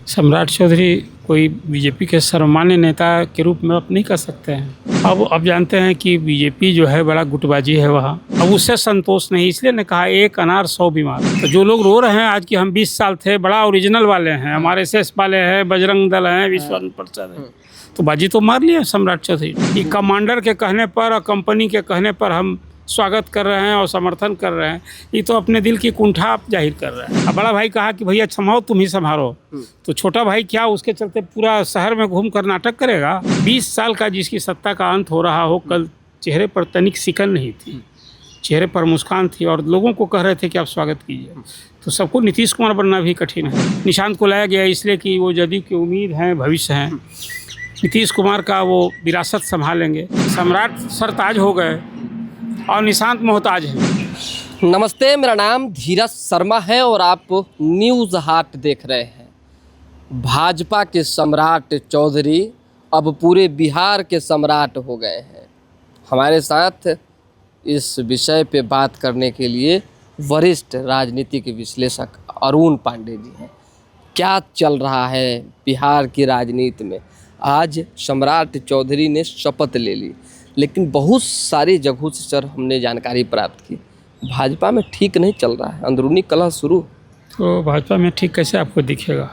सम्राट चौधरी कोई बीजेपी के सर्वमान्य नेता के रूप में अब नहीं कर सकते हैं। अब जानते हैं कि बीजेपी जो है बड़ा गुटबाजी है वहाँ। अब उससे संतोष नहीं, इसलिए ने कहा एक अनार 100 बीमार। तो जो लोग रो रहे हैं आज कि हम 20 साल थे, बड़ा ओरिजिनल वाले हैं, हमारे एसएस वाले हैं, बजरंग दल हैं, विश्व परिषद है, तो बाजी तो मार लिया सम्राट चौधरी। कि कमांडर के कहने पर और कंपनी के कहने पर हम स्वागत कर रहे हैं और समर्थन कर रहे हैं, ये तो अपने दिल की कुंठा आप जाहिर कर रहे हैं। अब बड़ा भाई कहा कि भैया संभालो, तुम ही संभालो, तो छोटा भाई क्या उसके चलते पूरा शहर में घूम कर नाटक करेगा। 20 साल का जिसकी सत्ता का अंत हो रहा हो, कल चेहरे पर तनिक सिकन नहीं थी, चेहरे पर मुस्कान थी और लोगों को कह रहे थे कि आप स्वागत कीजिए। तो सबको नीतीश कुमार बनना भी कठिन है। निशांत को लाया गया इसलिए कि वो जदयू की उम्मीद है, भविष्य है, नीतीश कुमार का वो विरासत संभालेंगे। सम्राट सरताज हो गए और निशांत मोहताज है। नमस्ते, मेरा नाम धीरज शर्मा है और आप न्यूज़ हाट देख रहे हैं। भाजपा के सम्राट चौधरी अब पूरे बिहार के सम्राट हो गए हैं। हमारे साथ इस विषय पे बात करने के लिए वरिष्ठ राजनीतिक विश्लेषक अरुण पांडे जी हैं। क्या चल रहा है बिहार की राजनीति में? आज सम्राट चौधरी ने शपथ ले ली, लेकिन बहुत सारी जगहों से सर हमने जानकारी प्राप्त की भाजपा में ठीक नहीं चल रहा है, अंदरूनी कलह शुरू। तो भाजपा में ठीक कैसे आपको दिखेगा?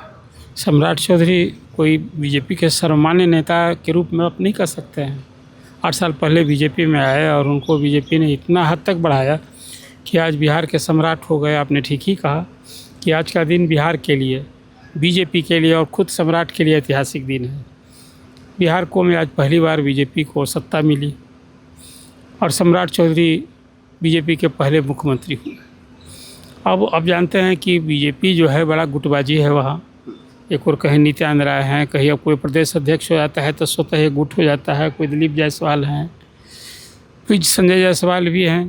सम्राट चौधरी कोई बीजेपी के सर्वमान्य नेता के रूप में अब नहीं कर सकते हैं। 8 साल पहले बीजेपी में आए और उनको बीजेपी ने इतना हद तक बढ़ाया कि आज बिहार के सम्राट हो गए। आपने ठीक ही कहा कि आज का दिन बिहार के लिए, बीजेपी के लिए और खुद सम्राट के लिए ऐतिहासिक दिन है। बिहार को में आज पहली बार बीजेपी को सत्ता मिली और सम्राट चौधरी बीजेपी के पहले मुख्यमंत्री हुए। अब जानते हैं कि बीजेपी जो है बड़ा गुटबाजी है वहाँ। एक और कहीं नित्यानंद राय हैं, कहीं अब कोई प्रदेश अध्यक्ष हो जाता है तो स्वतः ही गुट हो जाता है। कोई दिलीप जायसवाल हैं, कोई संजय जायसवाल भी हैं।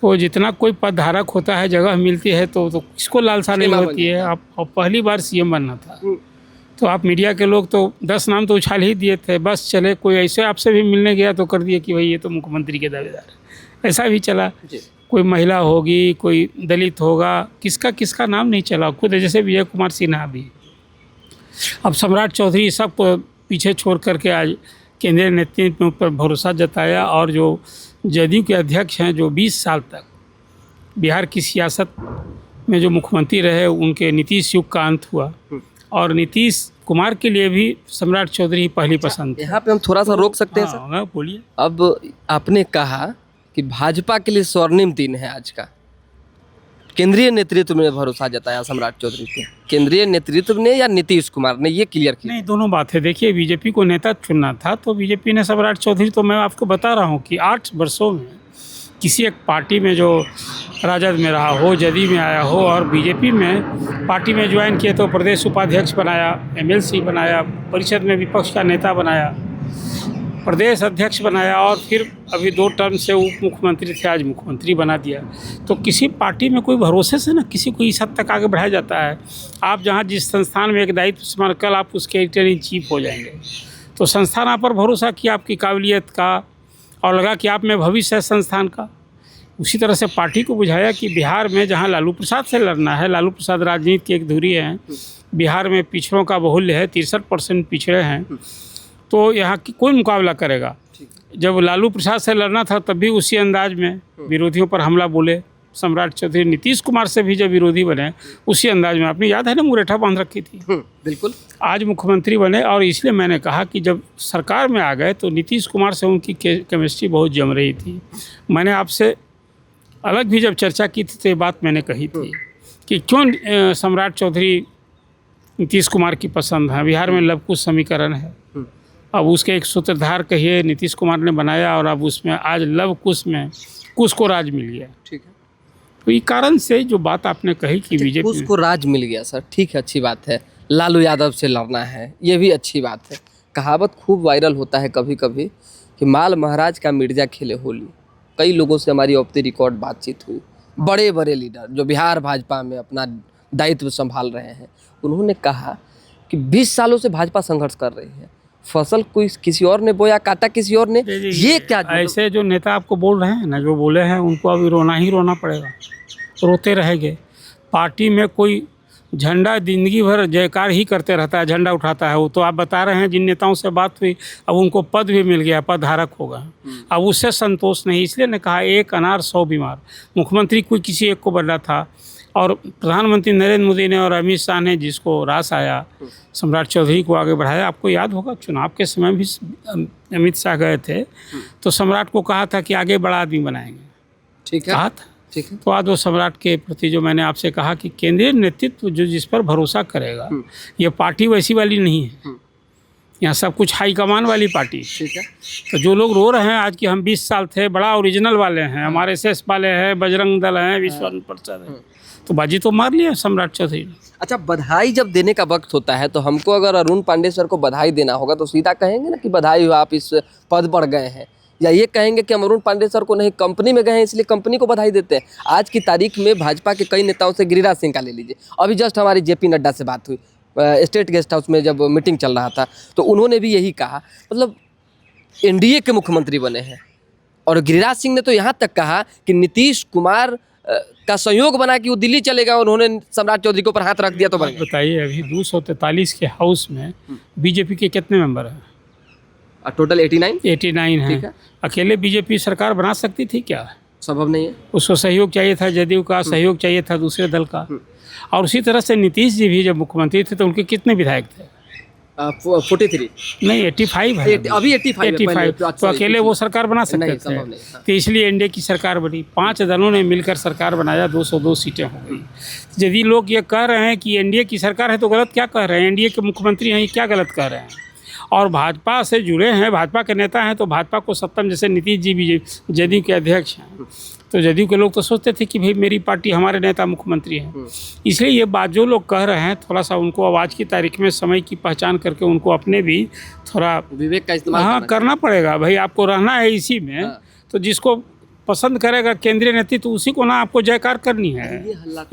तो जितना कोई पद धारक होता है, जगह मिलती है तो किसको लालसा नहीं होती है। अब पहली बार सीएम बनना था तो आप मीडिया के लोग तो 10 नाम तो उछाल ही दिए थे, बस चले। कोई ऐसे आपसे भी मिलने गया तो कर दिए कि भाई ये तो मुख्यमंत्री के दावेदार है, ऐसा भी चला। कोई महिला होगी, कोई दलित होगा, किसका नाम नहीं चला। खुद जैसे विजय कुमार सिन्हा भी। अब सम्राट चौधरी सबको पीछे छोड़ करके आज केंद्रीय नेतृत्व पर भरोसा जताया और जो जदयू के अध्यक्ष हैं, जो 20 साल तक बिहार की सियासत में जो मुख्यमंत्री रहे, उनके नीतीश युग का अंत हुआ और नीतीश कुमार के लिए भी सम्राट चौधरी पहली पसंद। यहाँ पे हम थोड़ा सा रोक सकते हैं सर? हाँ, बोलिए। अब आपने कहा कि भाजपा के लिए स्वर्णिम दिन है आज का। केंद्रीय नेतृत्व ने भरोसा जताया सम्राट चौधरी पे, केंद्रीय नेतृत्व ने या नीतीश कुमार ने, ये क्लियर किया? नहीं, दोनों बात है। देखिए, बीजेपी को नेता चुनना था तो बीजेपी ने सम्राट चौधरी, तो मैं आपको बता रहा हूँ कि 8 वर्षों में किसी एक पार्टी में जो राजद में रहा हो, जदयू में आया हो और बीजेपी में पार्टी में ज्वाइन किए तो प्रदेश उपाध्यक्ष बनाया, एमएलसी बनाया, परिषद में विपक्ष का नेता बनाया, प्रदेश अध्यक्ष बनाया और फिर अभी 2 टर्म से उप मुख्यमंत्री थे, आज मुख्यमंत्री बना दिया। तो किसी पार्टी में कोई भरोसे से ना किसी को इस हद तक आगे बढ़ाया जाता है। आप जहाँ जिस संस्थान में एक दायित्व संभाल, कल आप उसके एडिटर इन चीफ हो जाएंगे। तो संस्थान आप पर भरोसा किया आपकी काबिलियत का और लगा कि आप में भविष्य है संस्थान का। उसी तरह से पार्टी को बुझाया कि बिहार में जहाँ लालू प्रसाद से लड़ना है, लालू प्रसाद राजनीति की एक धुरी है, बिहार में पिछड़ों का बहुल्य है, 63% पिछड़े हैं, तो यहाँ की कोई मुकाबला करेगा। जब लालू प्रसाद से लड़ना था तब भी उसी अंदाज में विरोधियों पर हमला बोले सम्राट चौधरी। नीतीश कुमार से भी जब विरोधी बने उसी अंदाज में, आपने याद है ना, मुरेठा बांध रखी थी। बिल्कुल। आज मुख्यमंत्री बने और इसलिए मैंने कहा कि जब सरकार में आ गए तो नीतीश कुमार से उनकी केमिस्ट्री बहुत जम रही थी। मैंने आपसे अलग भी जब चर्चा की थी तो ये बात मैंने कही थी कि क्यों सम्राट चौधरी नीतीश कुमार की पसंद है। बिहार में लवकुश समीकरण है, अब उसके एक सूत्रधार कहिए नीतीश कुमार ने बनाया और अब उसमें आज लवकुश में कुश को राज मिल गया। ठीक है, तो ये कारण से जो बात आपने कही कि बीजेपी कुश को राज मिल गया सर, ठीक है, अच्छी बात है। लालू यादव से लड़ना है, ये भी अच्छी बात है। कहावत खूब वायरल होता है कभी कभी कि माल महाराज का मिर्जा खेले होली। कई लोगों से हमारी ऑफ द रिकॉर्ड बातचीत हुई, बड़े बड़े लीडर जो बिहार भाजपा में अपना दायित्व संभाल रहे हैं, उन्होंने कहा कि 20 सालों से भाजपा संघर्ष कर रही है, फसल कोई किसी और ने बोया, काटा किसी और ने। ये क्या ऐसे जो नेता आपको बोल रहे हैं ना, जो बोले हैं, उनको अभी रोना ही रोना पड़ेगा, रोते रहेंगे। पार्टी में कोई झंडा जिंदगी भर जयकार ही करते रहता है, झंडा उठाता है वो। तो आप बता रहे हैं जिन नेताओं से बात हुई, अब उनको पद भी मिल गया, पद धारक होगा, अब उससे संतोष नहीं। इसलिए ने कहा एक अनार 100 बीमार। मुख्यमंत्री कोई किसी एक को बदला था, और प्रधानमंत्री नरेंद्र मोदी ने और अमित शाह ने जिसको रास आया, सम्राट चौधरी को आगे बढ़ाया। आपको याद होगा चुनाव के समय भी अमित शाह गए थे तो सम्राट को कहा था कि आगे बड़ा आदमी बनाएंगे, ठीक है, कहा था। ठीक है। तो आज वो सम्राट के प्रति जो मैंने आपसे कहा कि केंद्रीय नेतृत्व जो जिस पर भरोसा करेगा, ये पार्टी वैसी वाली नहीं है, यहाँ सब कुछ हाईकमान वाली पार्टी। ठीक है। तो जो लोग रो रहे हैं आज कि हम 20 साल थे, बड़ा ओरिजिनल वाले हैं, हमारे एसएस वाले हैं, बजरंग दल हैं, विश्व परिषद है, तो बाजी तो मार लिया सम्राट चौधरी ने। अच्छा, बधाई जब देने का वक्त होता है तो हमको अगर अरुण पांडे सर को बधाई देना होगा तो सीधा कहेंगे ना कि बधाई हो, आप इस पद पर गए हैं, या ये कहेंगे कि हम अरुण पांडे सर को नहीं, कंपनी में गए हैं इसलिए कंपनी को बधाई देते हैं। आज की तारीख में भाजपा के कई नेताओं से, गिरिराज सिंह का ले लीजिए, अभी जस्ट हमारी जेपी नड्डा से बात हुई स्टेट गेस्ट हाउस में जब मीटिंग चल रहा था, तो उन्होंने भी यही कहा, मतलब एनडीए के मुख्यमंत्री बने हैं। और गिरिराज सिंह ने तो यहाँ तक कहा कि नीतीश कुमार का संयोग बना कि वो दिल्ली चलेगा, उन्होंने सम्राट चौधरी के ऊपर हाथ रख दिया तो बन गया। बताइए अभी 243 के हाउस में बीजेपी के कितने मेंबर हैं? टोटल 89 ठीक हैं। है। अकेले बीजेपी सरकार बना सकती थी क्या? संभव नहीं है। उसको सहयोग चाहिए था, जदयू का सहयोग चाहिए था, दूसरे दल का। और उसी तरह से नीतीश जी भी जब मुख्यमंत्री थे तो उनके कितने विधायक थे? 43 नहीं, 85 है अभी 85 तो अकेले वो सरकार बना सकते नहीं, थे। संभव नहीं, हाँ। तो इसलिए एनडीए की सरकार बनी, 5 दलों ने मिलकर सरकार बनाया, 202 सीटें हो गई। यदि लोग ये कह रहे हैं कि एनडीए की सरकार है तो गलत क्या कह रहे हैं? एनडीए के मुख्यमंत्री हैं, ये क्या गलत कह रहे हैं? और भाजपा से जुड़े हैं, भाजपा के नेता हैं, तो भाजपा को सत्ता में, जैसे नीतीश जी भी जदयू के अध्यक्ष हैं, तो जदयू के लोग तो सोचते थे कि भाई मेरी पार्टी, हमारे नेता मुख्यमंत्री हैं। इसलिए ये बात जो लोग कह रहे हैं, थोड़ा सा उनको अब आज की तारीख में समय की पहचान करके उनको अपने भी थोड़ा विवेक का इस्तेमाल हाँ करना पड़ेगा। भाई आपको रहना है इसी में, तो जिसको पसंद करेगा केंद्रीय नेतृत्व उसी को ना आपको जयकार करनी है।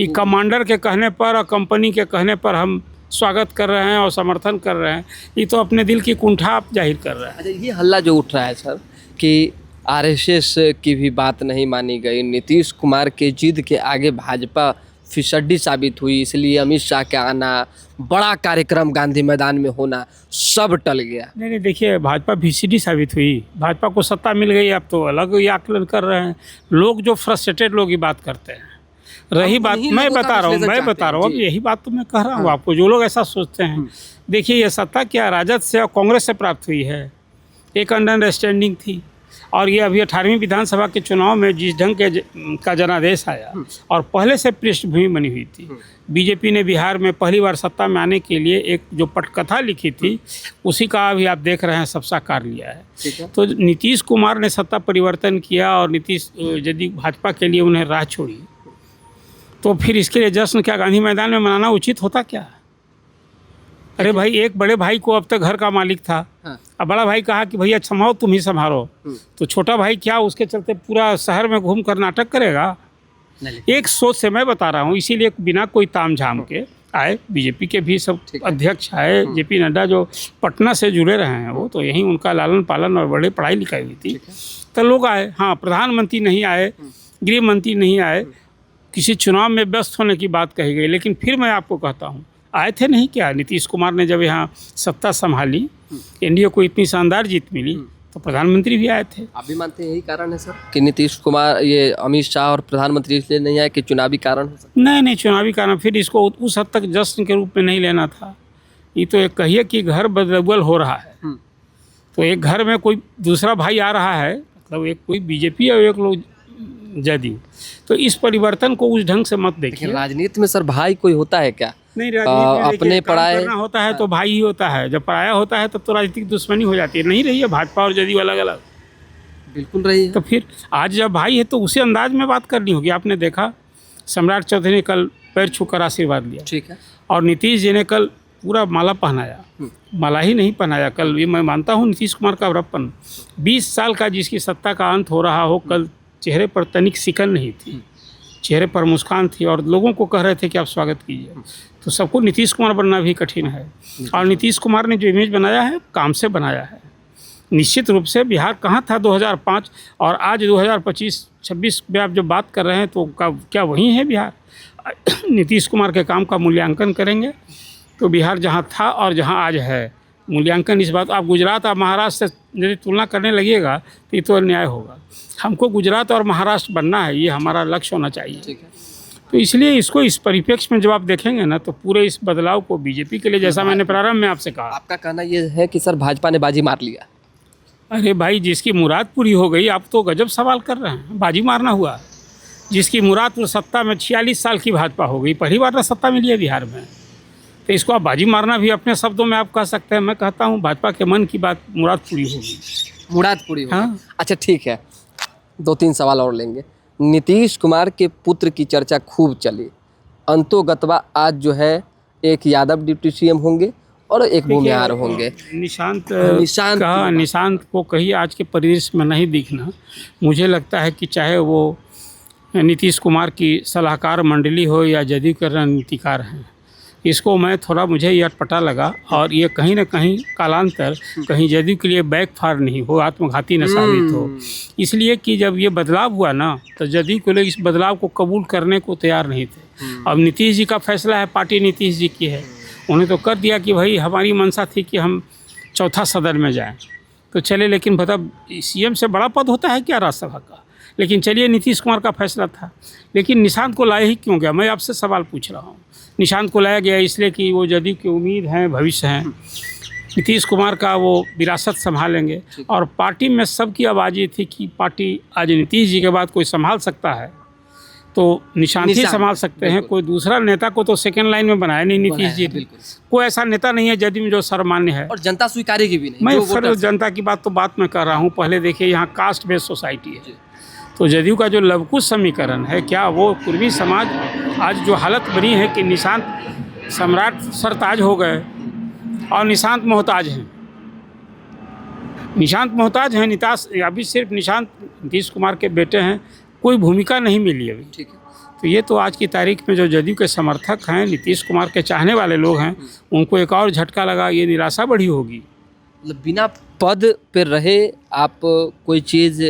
ये कमांडर के कहने पर और कंपनी के कहने पर हम स्वागत कर रहे हैं और समर्थन कर रहे हैं, ये तो अपने दिल की कुंठा आप जाहिर कर रहे हैं। अच्छा, ये हल्ला जो उठ रहा है सर कि आरएसएस की भी बात नहीं मानी गई, नीतीश कुमार के जिद के आगे भाजपा फिसड्डी साबित हुई, इसलिए अमित शाह का आना, बड़ा कार्यक्रम गांधी मैदान में होना, सब टल गया। नहीं, देखिए भाजपा फिसड्डी साबित हुई, भाजपा को सत्ता मिल गई, अब तो अलग ही आकलन कर रहे हैं लोग। जो फ्रस्ट्रेटेड लोग ही बात करते हैं। रही बात, मैं बता रहा हूँ अब यही बात तो मैं कह रहा हूँ आपको, जो लोग ऐसा सोचते हैं। देखिए ये सत्ता क्या राजद से और कांग्रेस से प्राप्त हुई है, एक अंडरस्टैंडिंग थी। और ये अभी 18वीं विधानसभा के चुनाव में जिस ढंग का जनादेश आया और पहले से पृष्ठभूमि बनी हुई थी। बीजेपी ने बिहार में पहली बार सत्ता में आने के लिए एक जो पटकथा लिखी थी, उसी का अभी आप देख रहे हैं सब साकार लिया है। तो नीतीश कुमार ने सत्ता परिवर्तन किया और नीतीश यदि भाजपा के लिए उन्हें राह छोड़ी, तो फिर इसके लिए जश्न क्या गांधी मैदान में मनाना उचित होता क्या? अरे भाई, एक बड़े भाई को अब तक घर का मालिक था, अब बड़ा भाई कहा कि भैया संभालो, तुम ही संभालो, तो छोटा भाई क्या उसके चलते पूरा शहर में घूम कर नाटक करेगा? एक सोच से मैं बता रहा हूँ, इसीलिए बिना कोई ताम झाम के आए। बीजेपी के भी सब अध्यक्ष आए, जेपी नड्डा जो पटना से जुड़े रहे हैं, वो तो यहीं उनका लालन पालन और बड़े पढ़ाई लिखाई हुई थी, तो लोग आए। हाँ, प्रधानमंत्री नहीं आए, गृह मंत्री नहीं आए, किसी चुनाव में व्यस्त होने की बात कही गई। लेकिन फिर मैं आपको कहता हूँ, आए थे नहीं क्या? नीतीश कुमार ने जब यहाँ सत्ता संभाली, एनडीए को इतनी शानदार जीत मिली, तो प्रधानमंत्री भी आए थे। आप भी मानते हैं यही कारण है सर कि नीतीश कुमार, ये अमित शाह और प्रधानमंत्री इसलिए नहीं आए कि चुनावी कारण हो सकता? नहीं, चुनावी कारण फिर इसको उस हद तक जश्न के रूप में नहीं लेना था। ये तो एक कहिए कि घर बदलबल हो रहा है, तो एक घर में कोई दूसरा भाई आ रहा है, मतलब एक कोई बीजेपी और एक लोग जदयू, तो इस परिवर्तन को उस ढंग से मत देखिए। राजनीति में सर भाई कोई होता है क्या? नहीं, राजनीति में अपने पराये होता है तो भाई ही होता है, जब पराया होता है तब तो राजनीतिक दुश्मनी हो जाती है। नहीं रही है भाजपा और जदयू अलग अलग? बिल्कुल रही है। तो फिर आज जब भाई है तो उसी अंदाज में बात करनी होगी। आपने देखा सम्राट चौधरी ने कल पैर छूकर आशीर्वाद लिया, ठीक है, और नीतीश जी ने कल पूरा माला पहनाया, माला ही नहीं पहनाया कल। ये मैं मानता हूँ नीतीश कुमार का बड़प्पन। 20 साल का जिसकी सत्ता का अंत हो रहा हो, कल चेहरे पर तनिक सिकन नहीं थी, चेहरे पर मुस्कान थी और लोगों को कह रहे थे कि आप स्वागत कीजिए। तो सबको नीतीश कुमार बनना भी कठिन है, और नीतीश कुमार ने जो इमेज बनाया है, काम से बनाया है। निश्चित रूप से बिहार कहाँ था 2005 और आज 2025-26 में आप जब बात कर रहे हैं, तो क्या वही है बिहार? नीतीश कुमार के काम का मूल्यांकन करेंगे तो बिहार जहाँ था और जहाँ आज है, मूल्यांकन इस बात, आप गुजरात और महाराष्ट्र से यदि तुलना करने लगिएगा तो ये तो अन्याय होगा। हमको गुजरात और महाराष्ट्र बनना है, ये हमारा लक्ष्य होना चाहिए। ठीक है। तो इसलिए इसको इस परिप्रेक्ष्य में जब आप देखेंगे ना, तो पूरे इस बदलाव को बीजेपी के लिए, जैसा मैंने प्रारंभ में आपसे कहा, आपका कहना ये है कि सर भाजपा ने बाजी मार लिया। अरे भाई, जिसकी मुराद पूरी हो गई, आप तो गजब सवाल कर रहे हैं। बाजी मारना हुआ, जिसकी मुराद वो सत्ता में 46 साल की भाजपा हो गई, पहली बार ना सत्ता मिली है बिहार में, तो इसको आप बाजी मारना भी अपने शब्दों में आप कह सकते हैं। मैं कहता हूँ भाजपा के मन की बात, मुराद पूरी होगी। मुराद पूरी हो। हाँ। अच्छा ठीक है, 2-3 सवाल और लेंगे। नीतीश कुमार के पुत्र की चर्चा खूब चली, अंतोगत्वा आज जो है एक यादव डिप्टी सीएम होंगे और एक भूमिहार होंगे। निशांत को कहीं आज के परिदृश्य में नहीं दिखना। मुझे लगता है कि चाहे वो नीतीश कुमार की सलाहकार मंडली हो या जदयू के रणनीतिकार हैं, इसको मैं थोड़ा, मुझे ये अटपटा लगा, और ये कहीं ना कहीं कालांतर कहीं जदयू के लिए बैकफायर नहीं हो, आत्मघाती न साबित हो। इसलिए कि जब ये बदलाव हुआ ना, तो जदयू के लोग इस बदलाव को कबूल करने को तैयार नहीं थे। अब नीतीश जी का फैसला है, पार्टी नीतीश जी की है, उन्हें तो कर दिया कि भाई हमारी मंशा थी कि हम चौथा सदन में जाएं, तो चले। लेकिन पता, सीएम से बड़ा पद होता है क्या राज्यसभा का? लेकिन चलिए, नीतीश कुमार का फैसला था। लेकिन निशांत को लाया ही क्यों गया? मैं आपसे सवाल पूछ रहा हूँ। निशांत को लाया गया इसलिए कि वो जदयू की उम्मीद हैं, भविष्य हैं, नीतीश कुमार का वो विरासत संभालेंगे, और पार्टी में सबकी आवाज़ ये थी कि पार्टी आज नीतीश जी के बाद कोई संभाल सकता है तो निशांत ही संभाल सकते हैं। कोई दूसरा नेता को तो सेकंड लाइन में बनाया नहीं नीतीश जी। कोई ऐसा नेता नहीं है जदयू में जो सर्वमान्य है, और जनता स्वीकारेगी भी नहीं। मैं सर जनता की बात मैं कर रहा हूँ। पहले देखिए, यहाँ कास्ट बेस्ड सोसाइटी है, तो जदयू का जो लवकुश समीकरण है, क्या वो पूर्वी समाज आज जो हालत बनी है कि निशांत सम्राट सरताज हो गए और निशांत मोहताज हैं। अभी सिर्फ निशांत नीतीश कुमार के बेटे हैं, कोई भूमिका नहीं मिली अभी। ठीक है। तो ये तो आज की तारीख में जो जदयू के समर्थक हैं, नीतीश कुमार के चाहने वाले लोग हैं, उनको एक और झटका लगा, ये निराशा बढ़ी होगी। मतलब बिना पद पे रहे आप कोई चीज़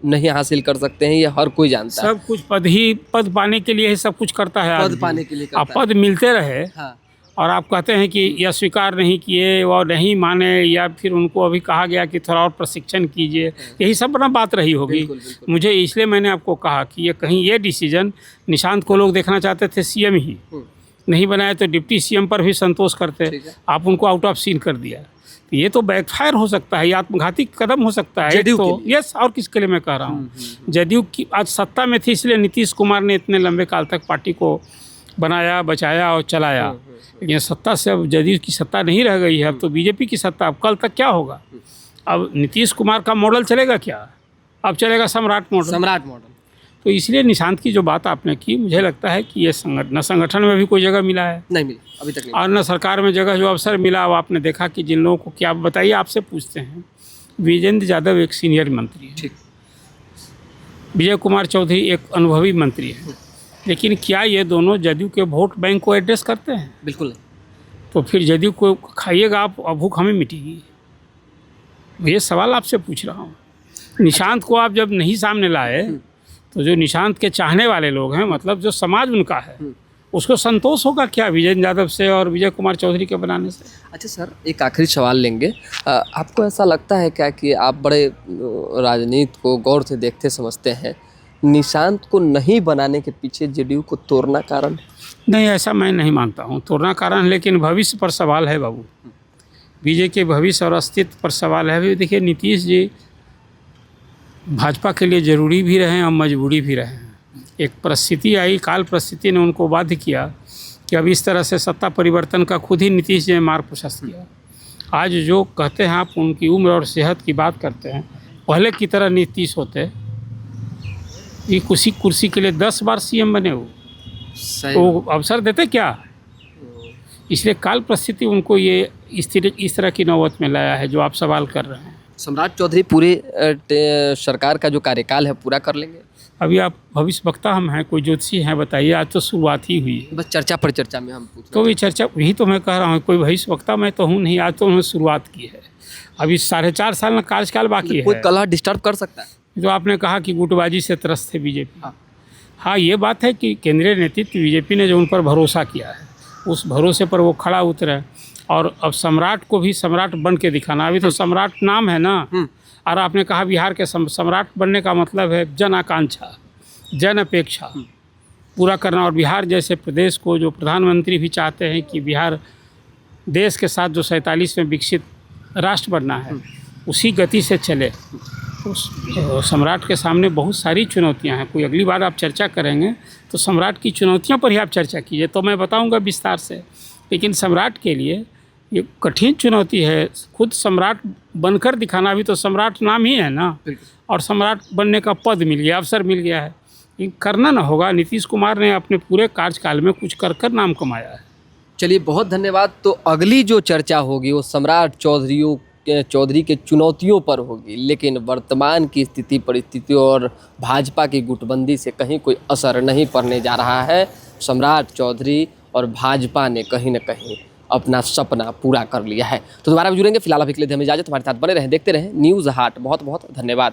नहीं हासिल कर सकते हैं, ये हर कोई जानता है। सब कुछ पद पाने के लिए ही सब कुछ करता है। पद पाने के लिए करता है। पद मिलते रहे। हाँ। और आप कहते हैं कि यह स्वीकार नहीं किए और नहीं माने, या फिर उनको अभी कहा गया कि थोड़ा और प्रशिक्षण कीजिए, यही सब बड़ा बात रही होगी। बिल्कुल। मुझे इसलिए मैंने आपको कहा कि ये कहीं ये डिसीजन निशांत को लोग देखना चाहते थे सीएम ही, नहीं बनाए तो डिप्टी सीएम पर भी संतोष करते, आप उनको आउट ऑफ सीन कर दिया। तो ये तो बैकफायर हो सकता है, ये आत्मघाती कदम हो सकता है। तो यस, और किसके लिए मैं कह रहा हूँ, जदयू की आज सत्ता में थी, इसलिए नीतीश कुमार ने इतने लंबे काल तक पार्टी को बनाया, बचाया और चलाया। लेकिन सत्ता से अब जदयू की सत्ता नहीं रह गई है, अब तो बीजेपी की सत्ता। अब कल तक क्या होगा? अब नीतीश कुमार का मॉडल चलेगा क्या? अब चलेगा सम्राट मॉडल। तो इसलिए निशांत की जो बात आपने की, मुझे लगता है कि ये संगठन में भी कोई जगह मिला है नहीं, मिला अभी तक नहीं, और न सरकार में जगह जो अवसर मिला। अब आपने देखा कि जिन लोगों को, क्या बताइए, आपसे पूछते हैं, विजेंद्र यादव एक सीनियर मंत्री है, विजय कुमार चौधरी एक अनुभवी मंत्री है, लेकिन क्या ये दोनों जदयू के वोट बैंक को एड्रेस करते हैं? बिल्कुल नहीं। तो फिर जदयू को खाइएगा आप, भूख हमें मिटेगी? ये सवाल आपसे पूछ रहा हूँ। निशांत को आप जब नहीं सामने लाए, तो जो निशांत के चाहने वाले लोग हैं, मतलब जो समाज उनका है, उसको संतोष होगा क्या विजेंद्र यादव से और विजय कुमार चौधरी के बनाने से? अच्छा सर, एक आखिरी सवाल लेंगे। आपको ऐसा लगता है क्या कि आप बड़े राजनीति को गौर से देखते समझते हैं, निशांत को नहीं बनाने के पीछे जदयू को तोड़ना कारण? नहीं, ऐसा मैं नहीं मानता हूँ तोड़ना कारण, लेकिन भविष्य पर सवाल है बाबू। बीजेपी के भविष्य और अस्तित्व पर सवाल है। अभी देखिए, नीतीश जी भाजपा के लिए ज़रूरी भी रहे और मजबूरी भी रहे। एक परिस्थिति आई, काल परिस्थिति ने उनको बाध्य किया कि अब इस तरह से सत्ता परिवर्तन का खुद ही नीतीश जी ने मार्ग प्रशस्त किया। आज जो कहते हैं आप, उनकी उम्र और सेहत की बात करते हैं, पहले की तरह नीतीश होते, ये कुर्सी के लिए 10 बार सीएम बने, वो अवसर देते क्या? इसलिए काल परिस्थिति उनको ये इस तरह की नौबत में लाया है जो आप सवाल कर रहे हैं। सम्राट चौधरी पूरे सरकार का जो कार्यकाल है पूरा कर लेंगे? अभी आप भविष्य वक्ता हम हैं, कोई ज्योतिषी हैं, बताइए। आज तो शुरुआत ही हुई है, बस चर्चा पर चर्चा में हम पूछ। तो भी चर्चा, यही तो मैं कह रहा हूँ, कोई भविष्य वक्ता मैं तो हूँ नहीं। आज तो उन्होंने शुरुआत की है, अभी 4.5 साल में कार्यकाल बाकी है। कोई कलह डिस्टर्ब कर सकता है? जो आपने कहा कि गुटबाजी से त्रस्त है बीजेपी, हाँ, ये बात है कि केंद्रीय नेतृत्व बीजेपी ने जो उन पर भरोसा किया है, उस भरोसे पर वो खड़ा उतरा है। और अब सम्राट को भी सम्राट बन के दिखाना, अभी तो सम्राट नाम है ना। और आपने कहा बिहार के सम्राट बनने का मतलब है जन आकांक्षा, जन अपेक्षा पूरा करना। और बिहार जैसे प्रदेश को जो प्रधानमंत्री भी चाहते हैं कि बिहार देश के साथ जो 47वें विकसित राष्ट्र बनना है, उसी गति से चले। उस सम्राट के सामने बहुत सारी चुनौतियां हैं। कोई अगली बार आप चर्चा करेंगे तो सम्राट की चुनौतियों पर ही आप चर्चा कीजिए, तो मैं बताऊंगा विस्तार से। लेकिन सम्राट के लिए ये कठिन चुनौती है, खुद सम्राट बनकर दिखाना। अभी तो सम्राट नाम ही है ना, और सम्राट बनने का पद मिल गया, अवसर मिल गया है। ये करना ना होगा। नीतीश कुमार ने अपने पूरे कार्यकाल में कुछ कर नाम कमाया है। चलिए, बहुत धन्यवाद। तो अगली जो चर्चा होगी वो सम्राट चौधरी के चुनौतियों पर होगी, लेकिन वर्तमान की स्थिति परिस्थितियों और भाजपा की गुटबंदी से कहीं कोई असर नहीं पड़ने जा रहा है। सम्राट चौधरी और भाजपा ने कहीं ना कहीं अपना सपना पूरा कर लिया है। तो दोबारा जुड़ेंगे। फिलहाल अभी के लिए हमें इजाजत। हमारे साथ बने रहें, देखते रहें न्यूज़ हाट। बहुत बहुत धन्यवाद।